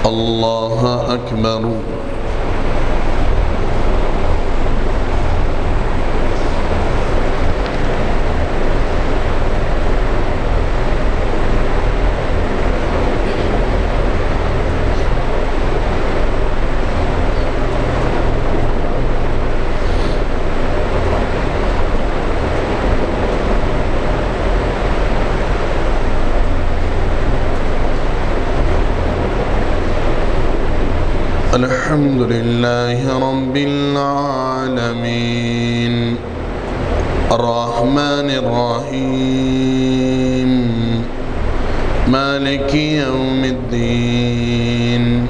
الله أكبر. الحمد لله رب العالمين الرحمن الرحيم مالك يوم الدين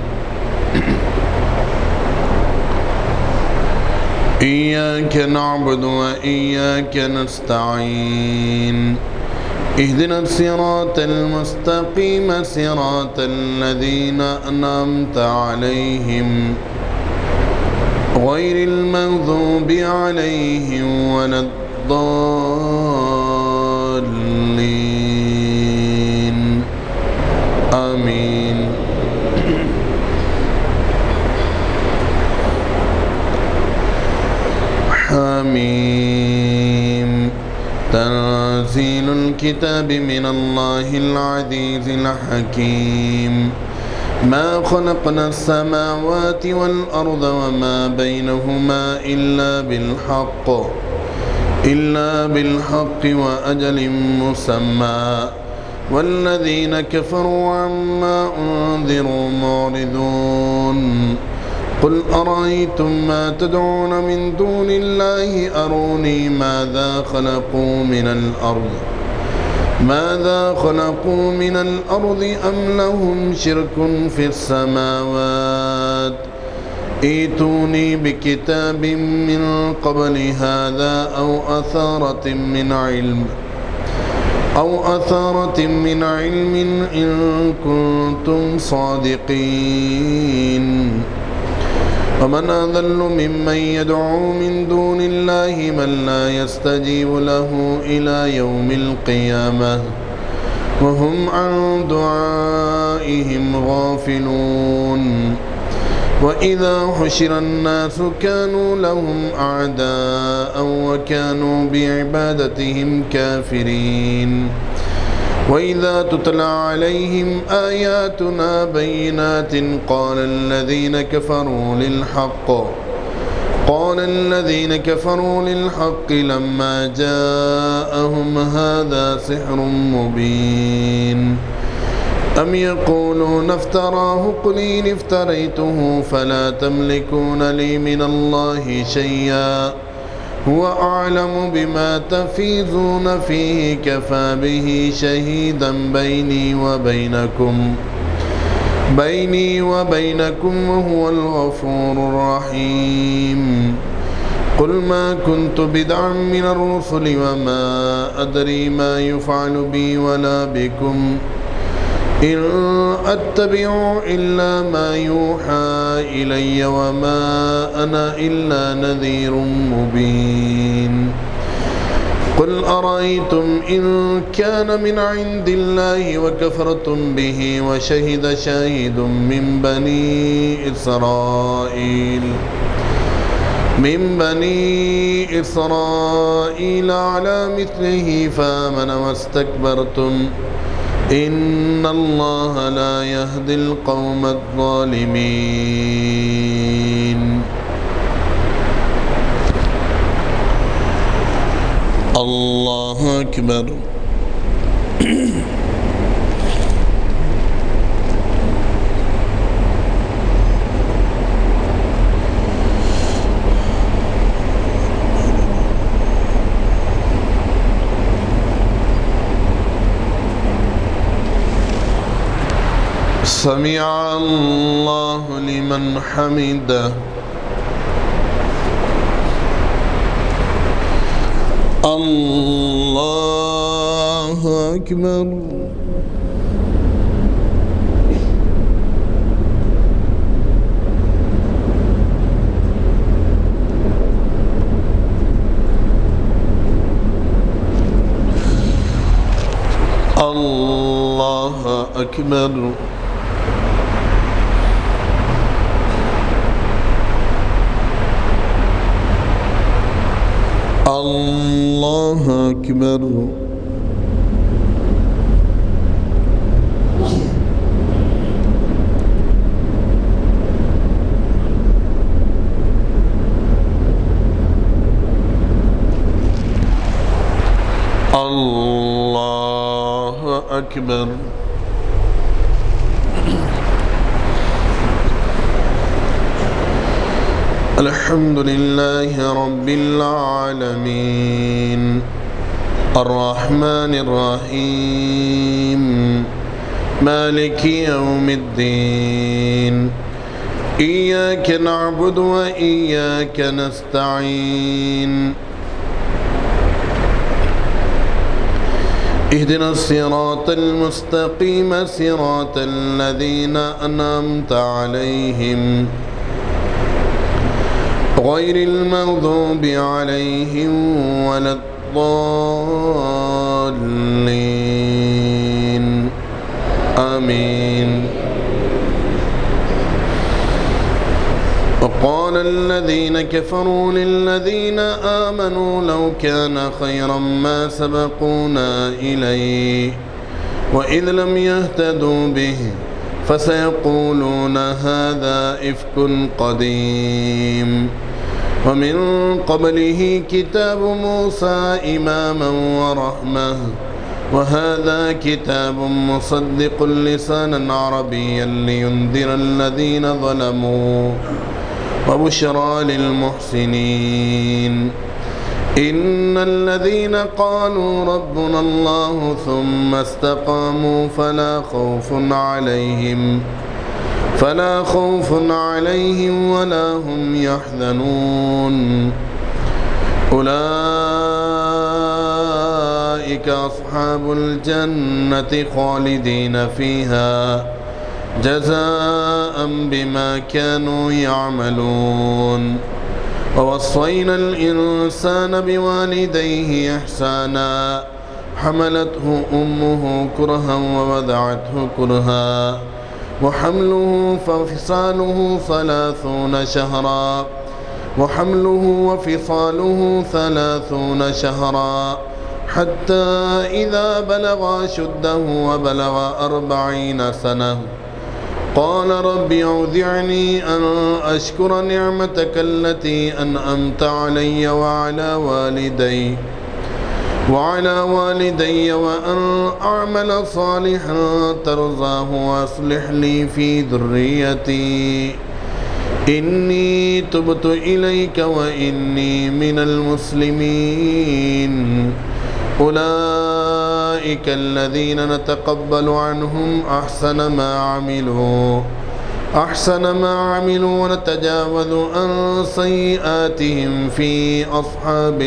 إياك نعبد وإياك نستعين اهدنا الصراط المستقيم صراط الذين أنعمت عليهم غير المغضوب عليهم ولا الضالين آمين. حميم. تنزيل الكتاب من الله العزيز الحكيم. ما خلقنا السماوات والأرض وما بينهما إلا بالحق وأجل مسمى والذين كفروا عما أنذروا معرضون. قل أرأيتم ما تدعون من دون الله أروني ماذا خلقوا من الأرض أم لهم شرك في السماوات ائتوني بكتاب من قبل هذا أو أثارة من علم إن كنتم صادقين. ومن أضل ممن يدعو من دون الله من لا يستجيب له إلى يوم القيامة وهم عن دعائهم غافلون. وإذا حشر الناس كانوا لهم أعداء وكانوا بعبادتهم كافرين. وإذا تتلى عليهم آياتنا بينات قال الذين كفروا للحق لما جاءهم هذا سحر مبين. أم يقولون افتراه قل إن افتريته فلا تملكون لي من الله شيئا هو أعلم بما تفيضون فيه كفى به شهيدا بيني وبينكم وهو الغفور الرحيم. قل ما كنت بدعا من الرسل وما أدري ما يفعل بي ولا بكم إن أتبع إلا ما يوحى إلي وما أنا إلا نذير مبين. قل أرأيتم إن كان من عند الله وكفرتم به وشهد شاهد من بني إسرائيل على مثله فآمن واستكبرتم إن الله لا يهدي القوم الظالمين. الله أكبر. سمع الله لمن حمده. الله أكبر. الله أكبر. الله أكبر. الله أكبر. الحمد لله رب العالمين الرحمن الرحيم مالك يوم الدين إياك نعبد وإياك نستعين اهدنا الصراط المستقيم صراط الذين أنعمت عليهم غير المغضوب عليهم ولا الضالين آمين. وقال الذين كفروا للذين آمنوا لو كان خيرا ما سبقونا إليه وإذ لم يهتدوا به فسيقولون هذا إفك قديم ومن قبله كتاب موسى إماما ورحمة وهذا كتاب مصدق لسانا عربيا لينذر الذين ظلموا وبشرى للمحسنين. إن الذين قالوا ربنا الله ثم استقاموا فلا خوف عليهم ولا هم يحزنون. أولئك أصحاب الجنة خالدين فيها جزاء بما كانوا يعملون. ووصينا الإنسان بوالديه إحسانا حملته أمه كرها ووضعته كرها وحمله وفصاله 30 شهرا حتى إذا بلغ أشده وبلغ 40 سنة قال رب أوزعني أن أشكر نعمتك التي أنعمت علي وعلى والدي وأن أعمل صالحا ترضاه وأصلح لي في ذريتي إني تبت إليك وإني من المسلمين. أولئك الذين نتقبل عنهم أحسن ما عملوا ونتجاوز عن سيئاتهم في أصحاب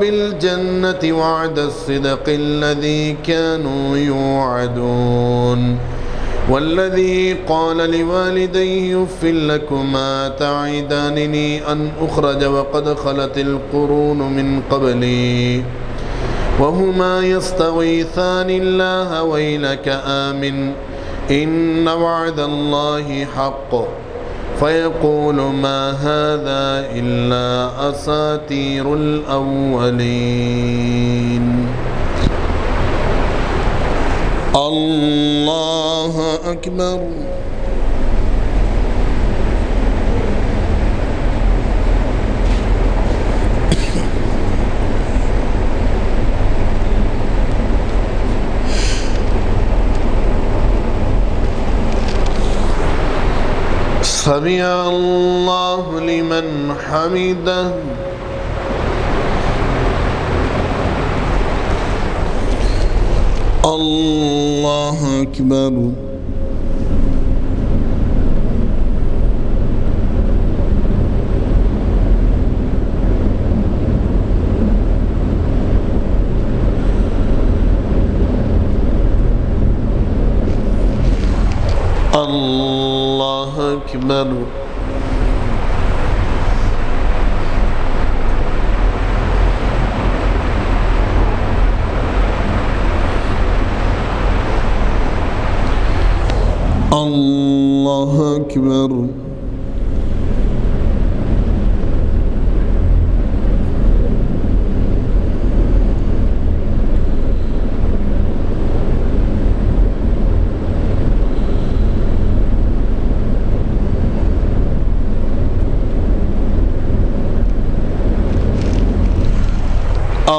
الجنة وعد الصدق الذي كانوا يوعدون. والذي قال لوالديه أف لكما تعدانني أن أخرج وقد خلت القرون من قبلي وهما يستغيثان الله ويلك آمن إن وعد الله حق فيقول ما هذا إلا أساطير الأولين. الله أكبر. سمع الله لمن حمده. الله أكبر. الله أكبر. الله أكبر.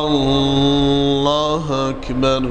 الله أكبر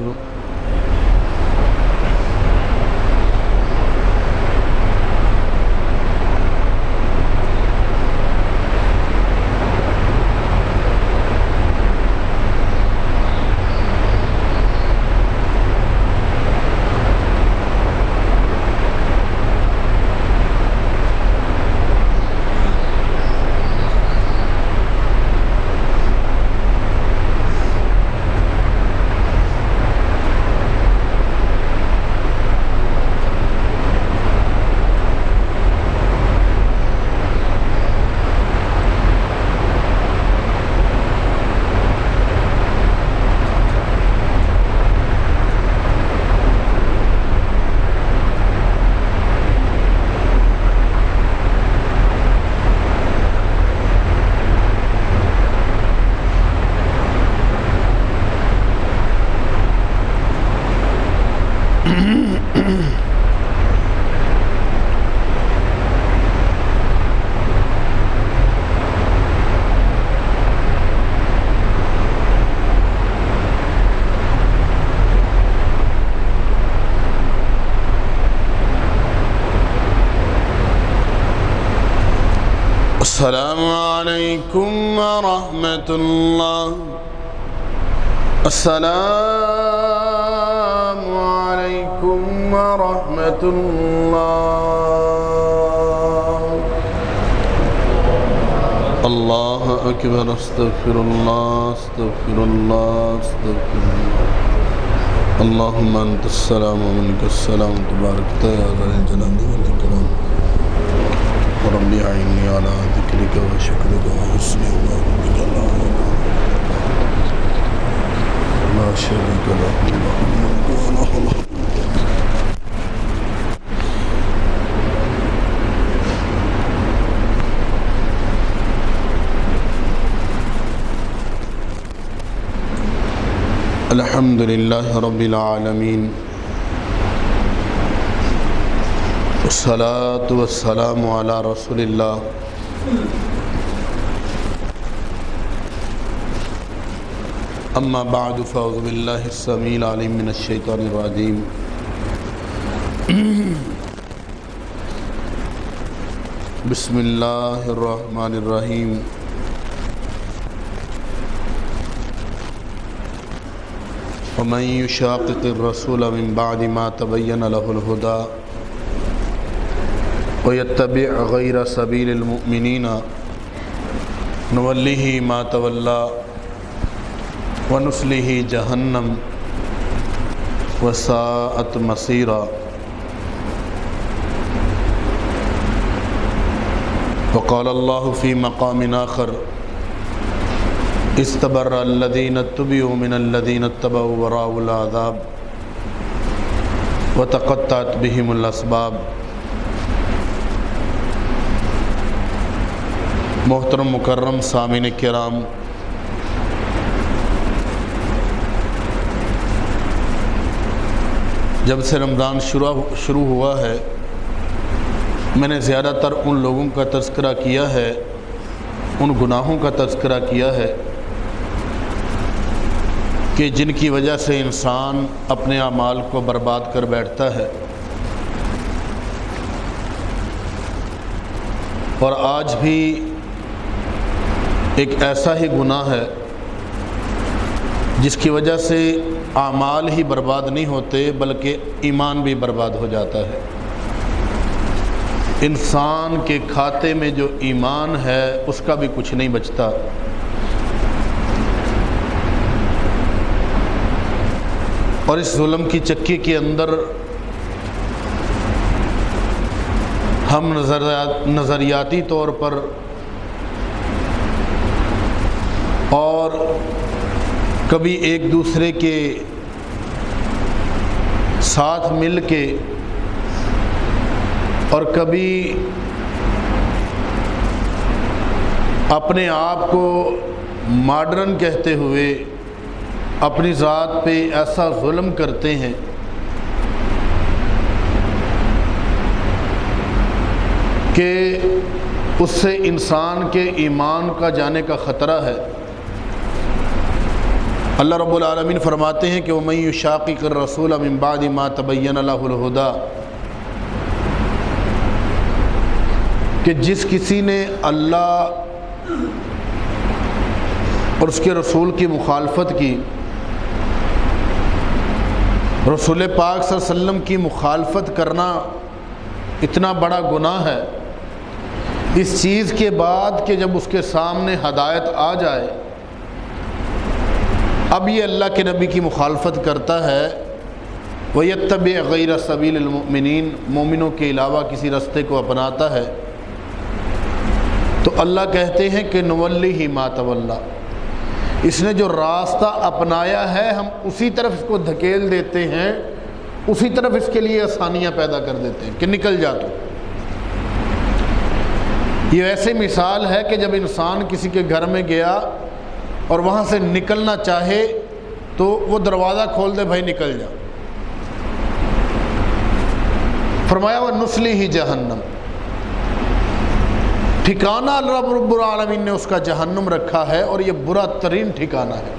السلام عليكم ورحمة الله السلام عليكم ورحمة الله الله أكبر استغفر الله استغفر الله استغفر الله اللهم أنت السلام ومنك السلام تبارك يا ذا الجلال والإكرام رب أعني على ذكرك وشكرك وحسن عبادتك لا شريك له له الملك وله الحمد الحمد لله رب العالمين والصلاة والسلام على رسول الله أما بعد فأعوذ بالله السميع العليم من الشيطان الرجيم بسم الله الرحمن الرحيم ومن يشاقق الرسول من بعد ما تبين له الهدى ويتبع غير سبيل المؤمنين نوله ما تولى ونصله جهنم وساءت مصيرا وقال الله في مقام آخر استبرأ الذين اتبعوا من الذين اتبعوا ورأوا العذاب وتقطعت بهم الأسباب محترم مکرم سامعین کرام، جب سے رمضان شروع ہوا ہے میں نے زیادہ تر ان لوگوں کا تذکرہ کیا ہے، ان گناہوں کا تذکرہ کیا ہے کہ جن کی وجہ سے انسان اپنے اعمال کو برباد کر بیٹھتا ہے، اور آج بھی ایک ایسا ہی گناہ ہے جس کی وجہ سے اعمال ہی برباد نہیں ہوتے بلکہ ایمان بھی برباد ہو جاتا ہے۔ انسان کے کھاتے میں جو ایمان ہے اس کا بھی کچھ نہیں بچتا۔ اور اس ظلم کی چکی کے اندر ہم نظریاتی طور پر اور کبھی ایک دوسرے کے ساتھ مل کے اور کبھی اپنے آپ کو ماڈرن کہتے ہوئے اپنی ذات پہ ایسا ظلم کرتے ہیں کہ اس سے انسان کے ایمان کا جانے کا خطرہ ہے۔ اللہ رب العالمین فرماتے ہیں کہ وَمَن يُشَاقِقِ الرَّسُولَ مِن بَعْدِ مَا تَبَيَّنَ لَهُ الْهُدَىٰ، کہ جس کسی نے اللہ اور اس کے رسول کی مخالفت کی، رسول پاک صلی اللہ علیہ وسلم کی مخالفت کرنا اتنا بڑا گناہ ہے، اس چیز کے بعد کہ جب اس کے سامنے ہدایت آ جائے اب یہ اللہ کے نبی کی مخالفت کرتا ہے، وَيَتَّبِعْ غَيْرَ سَبِيلِ الْمُؤْمِنِينَ، مومنوں کے علاوہ کسی رستے کو اپناتا ہے، تو اللہ کہتے ہیں کہ نُوَلِّهِ مَا تَوَلَّىٰ، اس نے جو راستہ اپنایا ہے ہم اسی طرف اس کو دھکیل دیتے ہیں، اسی طرف اس کے لیے آسانیاں پیدا کر دیتے ہیں کہ نکل جا تو۔ یہ ایسے مثال ہے کہ جب انسان کسی کے گھر میں گیا اور وہاں سے نکلنا چاہے تو وہ دروازہ کھول دے، بھائی نکل جا۔ فرمایا وَنُصْلِهِ جہنم، ٹھکانہ اللہ رب العالمین نے اس کا جہنم رکھا ہے، اور یہ برا ترین ٹھکانہ ہے۔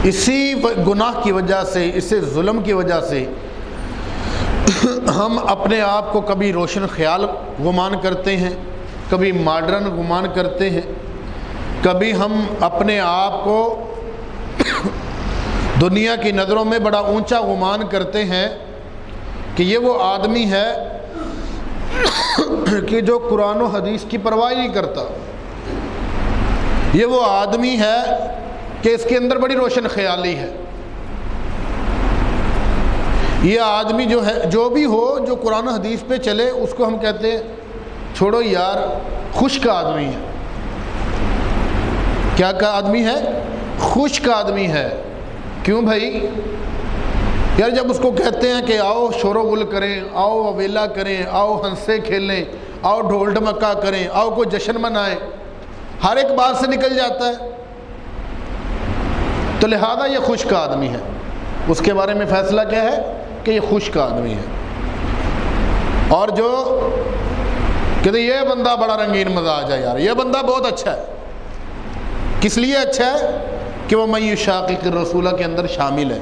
اسی گناہ کی وجہ سے، اسی ظلم کی وجہ سے ہم اپنے آپ کو کبھی روشن خیال گمان کرتے ہیں، کبھی ماڈرن گمان کرتے ہیں، کبھی ہم اپنے آپ کو دنیا کی نظروں میں بڑا اونچا گمان کرتے ہیں کہ یہ وہ آدمی ہے کہ جو قرآن و حدیث کی پرواہ نہیں کرتا، یہ وہ آدمی ہے کہ اس کے اندر بڑی روشن خیالی ہے، یہ آدمی جو ہے، جو بھی ہو جو قرآن و حدیث پہ چلے اس کو ہم کہتے ہیں چھوڑو یار خشک آدمی ہے۔ کیا کا آدمی ہے؟ خشک آدمی ہے۔ کیوں بھائی؟ یار جب اس کو کہتے ہیں کہ آؤ شور و غل کریں، آؤ ویلا کریں، آؤ ہنسے کھیلیں، آؤ ڈھول ڈھمکا کریں، آؤ کوئی جشن منائیں، ہر ایک بات سے نکل جاتا ہے، تو لہذا یہ خشک آدمی ہے۔ اس کے بارے میں فیصلہ کیا ہے کہ یہ خشک آدمی ہے۔ اور جو کہتے یہ بندہ بڑا رنگین مزاج ہے، یار یہ بندہ بہت اچھا ہے، کس لیے اچھا ہے کہ وہ مَن یُشَاقِقِ الرَّسُولَ کے اندر شامل ہے۔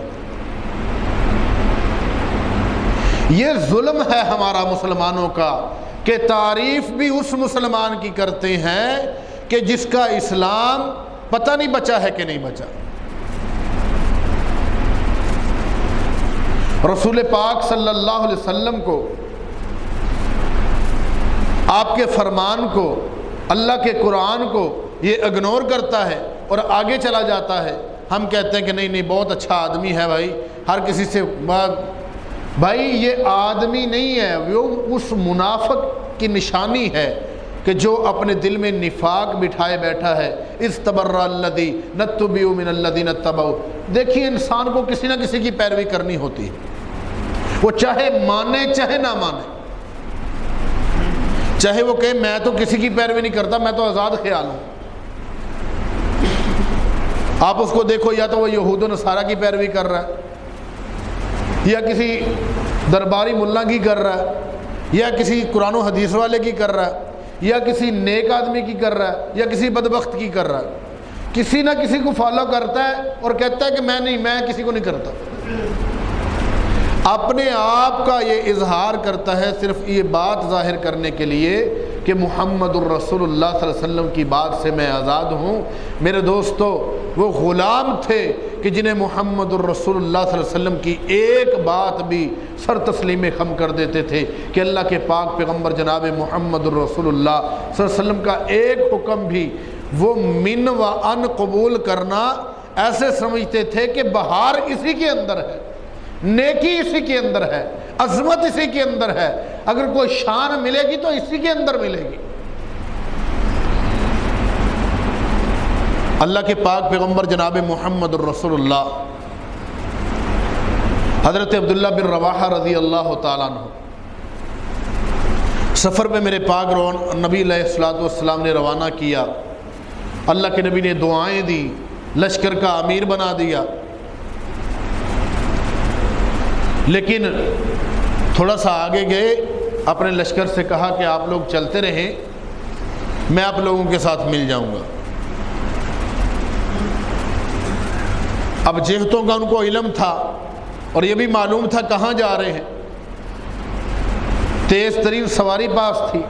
یہ ظلم ہے ہمارا مسلمانوں کا کہ تعریف بھی اس مسلمان کی کرتے ہیں کہ جس کا اسلام پتہ نہیں بچا ہے کہ نہیں بچا۔ رسول پاک صلی اللہ علیہ وسلم کو، آپ کے فرمان کو، اللہ کے قرآن کو یہ اگنور کرتا ہے اور آگے چلا جاتا ہے۔ ہم کہتے ہیں کہ نہیں نہیں بہت اچھا آدمی ہے بھائی، ہر کسی سے بھائی یہ آدمی نہیں ہے، وہ اس منافق کی نشانی ہے کہ جو اپنے دل میں نفاق بٹھائے بیٹھا ہے۔ اِسْتَبَرَّ الَّذِي نَتُّبِعُ مِنَ الَّذِينَ اتَّبَعُوا۔ دیکھیے انسان کو کسی نہ کسی کی پیروی کرنی ہوتی ہے، وہ چاہے مانے چاہے نہ مانے، چاہے وہ کہے میں تو کسی کی پیروی نہیں کرتا، میں تو آزاد خیال ہوں۔ آپ اس کو دیکھو یا تو وہ یہود و نصارہ کی پیروی کر رہا ہے، یا کسی درباری ملا کی کر رہا ہے، یا کسی قرآن و حدیث والے کی کر رہا ہے، یا کسی نیک آدمی کی کر رہا ہے، یا کسی بدبخت کی کر رہا ہے، کسی نہ کسی کو فالو کرتا ہے اور کہتا ہے کہ میں نہیں، میں کسی کو نہیں کرتا۔ اپنے آپ کا یہ اظہار کرتا ہے صرف یہ بات ظاہر کرنے کے لیے کہ محمد الرسول اللہ صلی اللہ علیہ وسلم کی بات سے میں آزاد ہوں۔ میرے دوستو، وہ غلام تھے کہ جنہیں محمد الرسول اللہ صلی اللہ علیہ وسلم کی ایک بات بھی سر تسلیم خم کر دیتے تھے کہ اللہ کے پاک پیغمبر جناب محمد الرسول اللہ صلی اللہ علیہ وسلم کا ایک حکم بھی وہ من و ان قبول کرنا ایسے سمجھتے تھے کہ بہار اسی کے اندر ہے، نیکی اسی کے اندر ہے، عظمت اسی کے اندر ہے، اگر کوئی شان ملے گی تو اسی کے اندر ملے گی۔ اللہ کے پاک پیغمبر جناب محمد الرسول اللہ حضرت عبداللہ بن رواحہ رضی اللہ تعالیٰ عنہ سفر پہ میرے پاک نبی علیہ السلام نے روانہ کیا۔ اللہ کے نبی نے دعائیں دی، لشکر کا امیر بنا دیا، لیکن تھوڑا سا آگے گئے، اپنے لشکر سے کہا کہ آپ لوگ چلتے رہیں، میں آپ لوگوں کے ساتھ مل جاؤں گا۔ اب جہتوں کا ان کو علم تھا اور یہ بھی معلوم تھا کہاں جا رہے ہیں، تیز ترین سواری پاس تھی۔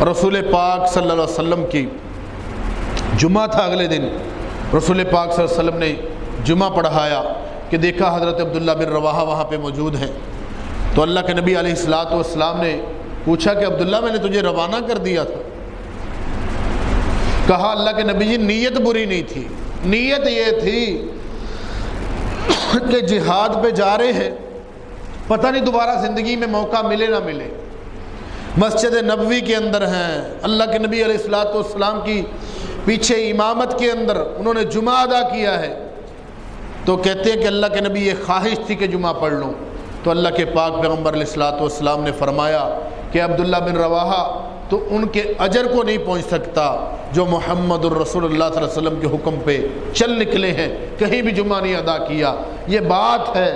رسول پاک صلی اللہ علیہ وسلم کی جمعہ تھا، اگلے دن رسول پاک صلی اللہ علیہ وسلم نے جمعہ پڑھایا کہ دیکھا حضرت عبداللہ بن رواحہ وہاں پہ موجود ہیں۔ تو اللہ کے نبی علیہ السلام نے پوچھا کہ عبداللہ میں نے تجھے روانہ کر دیا تھا۔ کہا اللہ کے نبی جی نیت بری نہیں تھی، نیت یہ تھی کہ جہاد پہ جا رہے ہیں، پتہ نہیں دوبارہ زندگی میں موقع ملے نہ ملے، مسجد نبوی کے اندر ہیں، اللہ کے نبی علیہ السلام کی پیچھے امامت کے اندر انہوں نے جمعہ ادا کیا ہے، تو کہتے ہیں کہ اللہ کے نبی یہ خواہش تھی کہ جمعہ پڑھ لوں۔ تو اللہ کے پاک پیغمبر علیہ السلام نے فرمایا کہ عبداللہ بن رواحہ تو ان کے اجر کو نہیں پہنچ سکتا جو محمد الرسول اللہ صلی اللہ علیہ وسلم کے حکم پہ چل نکلے ہیں، کہیں بھی جمعہ نہیں ادا کیا۔ یہ بات ہے،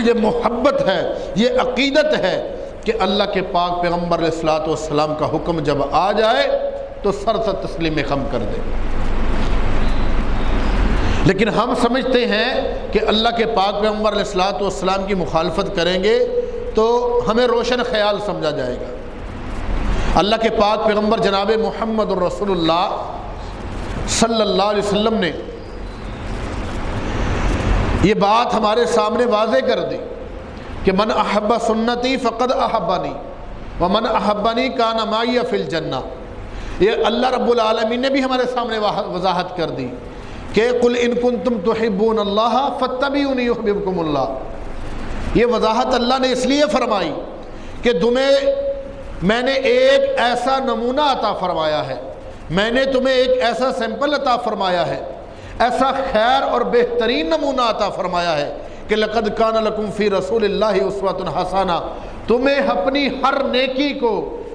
یہ محبت ہے، یہ عقیدت ہے کہ اللہ کے پاک پیغمبر علیہ السلام کا حکم جب آ جائے تو سر سے تسلیم خم کر دے۔ لیکن ہم سمجھتے ہیں کہ اللہ کے پاک پیغمبر علیہ السلام کی مخالفت کریں گے تو ہمیں روشن خیال سمجھا جائے گا۔ اللہ کے پاک پیغمبر جناب محمد الرسول اللہ صلی اللہ علیہ وسلم نے یہ بات ہمارے سامنے واضح کر دی کہ من احب سنتی فقد احبنی ومن احبنی کان معی فی الجنہ۔ یہ اللہ رب العالمین نے بھی ہمارے سامنے وضاحت کر دی کہ قل ان کنتم تحبون اللہ فاتبعونی یحببکم اللہ۔ یہ وضاحت اللہ نے اس لیے فرمائی کہ تمہیں میں نے ایک ایسا نمونہ عطا فرمایا ہے، میں نے تمہیں ایک ایسا سیمپل عطا فرمایا ہے، ایسا خیر اور بہترین نمونہ عطا فرمایا ہے کہ لقد کان لکم فی رسول اللہ اسوۃ حسنہ۔ تمہیں اپنی ہر نیکی کو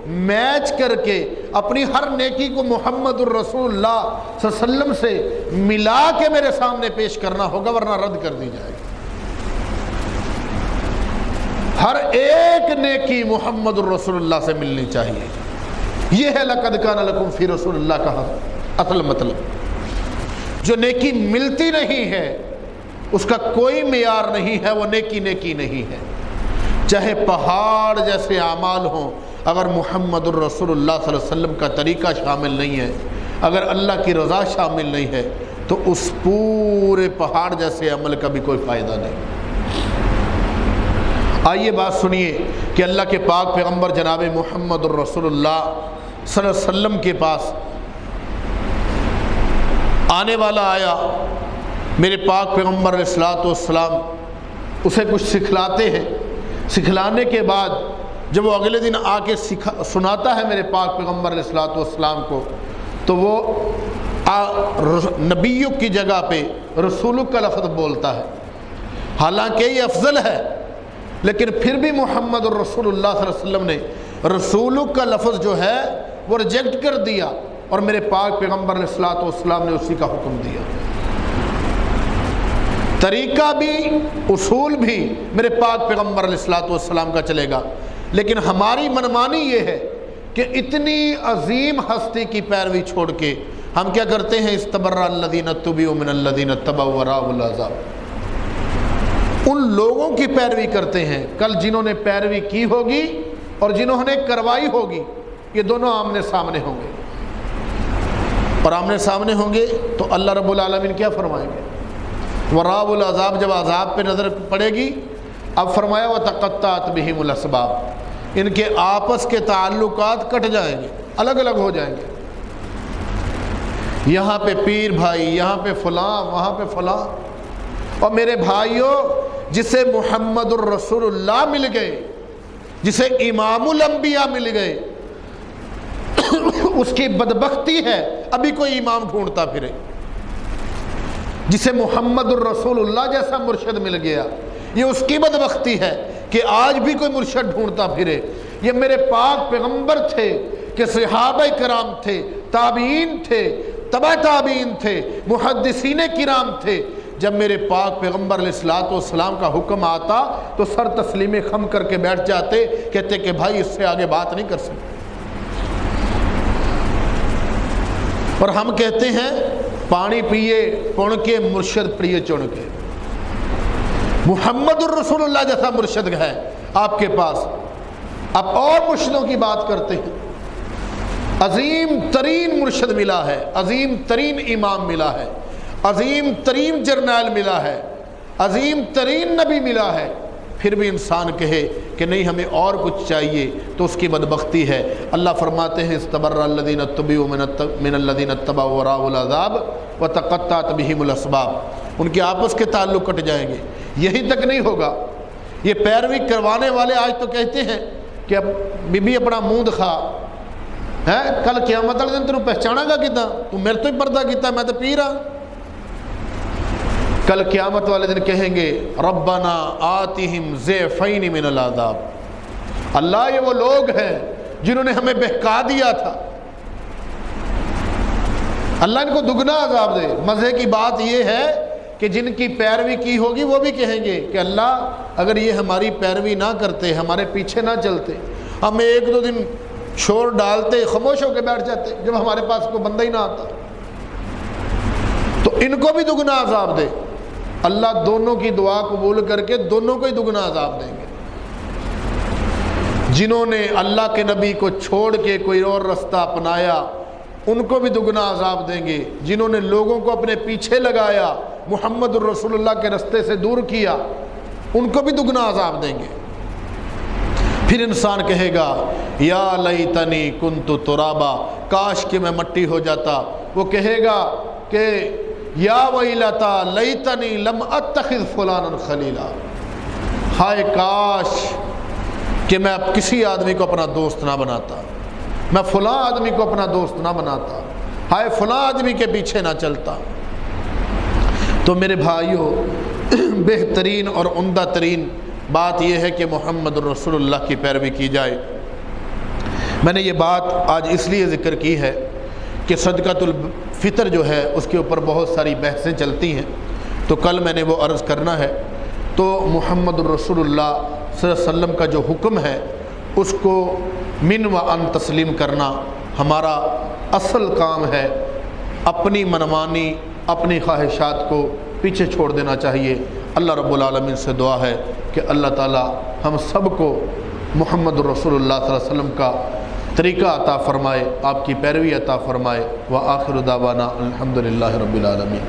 میچ کر کے، اپنی ہر نیکی کو محمد الرسول اللہ صلی اللہ علیہ وسلم سے ملا کے میرے سامنے پیش کرنا ہوگا، ورنہ رد کر دی جائے گی۔ ہر ایک نیکی محمد الرسول اللہ سے ملنی چاہیے۔ یہ ہے لقد کان لکم فی رسول اللہ کا اصل مطلب۔ جو نیکی ملتی نہیں ہے اس کا کوئی معیار نہیں ہے، وہ نیکی نہیں ہے۔ چاہے پہاڑ جیسے اعمال ہوں، اگر محمد الرسول اللہ صلی اللہ علیہ وسلم کا طریقہ شامل نہیں ہے، اگر اللہ کی رضا شامل نہیں ہے، تو اس پورے پہاڑ جیسے عمل کا بھی کوئی فائدہ نہیں۔ آئیے بات سنیے کہ اللہ کے پاک پیغمبر جناب محمد الرسول اللہ صلی اللہ علیہ وسلم کے پاس آنے والا آیا، میرے پاک پیغمبر علیہ السلام اسے کچھ سکھلاتے ہیں۔ سکھلانے کے بعد جب وہ اگلے دن آ کے سناتا ہے میرے پاک پیغمبر علیہ السلام کو، تو وہ نبیوں کی جگہ پہ رسولک کا لفظ بولتا ہے۔ حالانکہ یہ افضل ہے، لیکن پھر بھی محمد الرسول اللہ صلی اللہ علیہ وسلم نے رسولک کا لفظ جو ہے وہ ریجیکٹ کر دیا، اور میرے پاک پیغمبر علیہ السلام نے اسی کا حکم دیا۔ طریقہ بھی اصول بھی میرے پاک پیغمبر علیہ السلام کا چلے گا، لیکن ہماری منمانی یہ ہے کہ اتنی عظیم ہستی کی پیروی چھوڑ کے ہم کیا کرتے ہیں؟ استبرأ الذین اتبعوا من الذین اتبعوا وراءهم العذاب۔ ان لوگوں کی پیروی کرتے ہیں کل جنہوں نے پیروی کی ہوگی اور جنہوں نے کروائی ہوگی، یہ دونوں آمنے سامنے ہوں گے، اور آمنے سامنے ہوں گے تو اللہ رب العالمین کیا فرمائیں گے؟ وراء العذاب، جب عذاب پہ نظر پڑے گی، اب فرمایا وتقطعت بہم الاسباب، ان کے آپس کے تعلقات کٹ جائیں گے، الگ الگ ہو جائیں گے۔ یہاں پہ پیر بھائی، یہاں پہ فلاں، وہاں پہ فلاں۔ اور میرے بھائیوں، جسے محمد الرسول اللہ مل گئے، جسے امام الانبیاء مل گئے، اس کی بدبختی ہے ابھی کوئی امام ڈھونڈتا پھرے۔ جسے محمد الرسول اللہ جیسا مرشد مل گیا، یہ اس کی بدبختی ہے کہ آج بھی کوئی مرشد ڈھونڈتا پھرے۔ یہ میرے پاک پیغمبر تھے کہ صحابہ کرام تھے، تابعین تھے، تبع تابعین تھے، محدثین کرام تھے۔ جب میرے پاک پیغمبر علیہ السلام کا حکم آتا تو سر تسلیم خم کر کے بیٹھ جاتے، کہتے کہ بھائی اس سے آگے بات نہیں کر سکتے۔ اور ہم کہتے ہیں پانی پیے پڑھ کے، مرشد پڑھیے چن کے۔ محمد الرسول اللہ جیسا مرشد ہے آپ کے پاس، آپ اور مرشدوں کی بات کرتے ہیں۔ عظیم ترین مرشد ملا ہے، عظیم ترین امام ملا ہے، عظیم ترین جرنیل ملا ہے، عظیم ترین نبی ملا ہے، پھر بھی انسان کہے کہ نہیں ہمیں اور کچھ چاہیے تو اس کی بدبختی ہے۔ اللہ فرماتے ہیں استبرأ الذین اتبعوا من الذین اتبعوا وراءوا العذاب وتقطعت بهم الاسباب، ان کے آپس کے تعلق کٹ جائیں گے۔ یہی تک نہیں ہوگا، یہ پیروی کروانے والے آج تو کہتے ہیں کہ اب بی بی اپنا منہ دکھا ہے، کل قیامت والے دن تینوں پہچانا گا کداں، تو میرے تو ہی پردہ کیتا، میں تو پی رہا۔ کل قیامت والے دن کہیں گے ربنا آتہم ضعفین من العذاب، اللہ یہ وہ لوگ ہیں جنہوں نے ہمیں بہکا دیا تھا، اللہ ان کو دگنا عذاب دے۔ مزے کی بات یہ ہے کہ جن کی پیروی کی ہوگی وہ بھی کہیں گے کہ اللہ اگر یہ ہماری پیروی نہ کرتے، ہمارے پیچھے نہ چلتے، ہم ایک دو دن شور ڈالتے، خاموش ہو کے بیٹھ جاتے جب ہمارے پاس کوئی بندہ ہی نہ آتا، تو ان کو بھی دگنا عذاب دے۔ اللہ دونوں کی دعا قبول کر کے دونوں کو ہی دگنا عذاب دیں گے۔ جنہوں نے اللہ کے نبی کو چھوڑ کے کوئی اور رستہ اپنایا ان کو بھی دگنا عذاب دیں گے۔ جنہوں نے لوگوں کو اپنے پیچھے لگایا، محمد الرسول اللہ کے رستے سے دور کیا، ان کو بھی دگنا عذاب دیں گے۔ پھر انسان کہے گا یا لیتنی کنت ترابا، کاش کہ میں مٹی ہو جاتا۔ وہ کہے گا کہ یا ویلتا لیتنی لم اتخذ فلانا خلیلا، ہائے کاش کہ میں اب کسی آدمی کو اپنا دوست نہ بناتا، میں فلاں آدمی کو اپنا دوست نہ بناتا، ہائے فلاں آدمی کے پیچھے نہ چلتا۔ تو میرے بھائیوں، بہترین اور عمدہ ترین بات یہ ہے کہ محمد الرسول اللہ کی پیروی کی جائے۔ میں نے یہ بات آج اس لیے ذکر کی ہے کہ صدقۃ الفطر جو ہے اس کے اوپر بہت ساری بحثیں چلتی ہیں، تو کل میں نے وہ عرض کرنا ہے۔ تو محمد الرسول اللہ صلی اللہ علیہ وسلم کا جو حکم ہے اس کو من و ان تسلیم کرنا ہمارا اصل کام ہے۔ اپنی منمانی، اپنی خواہشات کو پیچھے چھوڑ دینا چاہیے۔ اللہ رب العالمین سے دعا ہے کہ اللہ تعالی ہم سب کو محمد الرسول اللہ صلی اللہ علیہ وسلم کا طریقہ عطا فرمائے، آپ کی پیروی عطا فرمائے۔ وآخر دعوانا الحمدللہ رب العالمین۔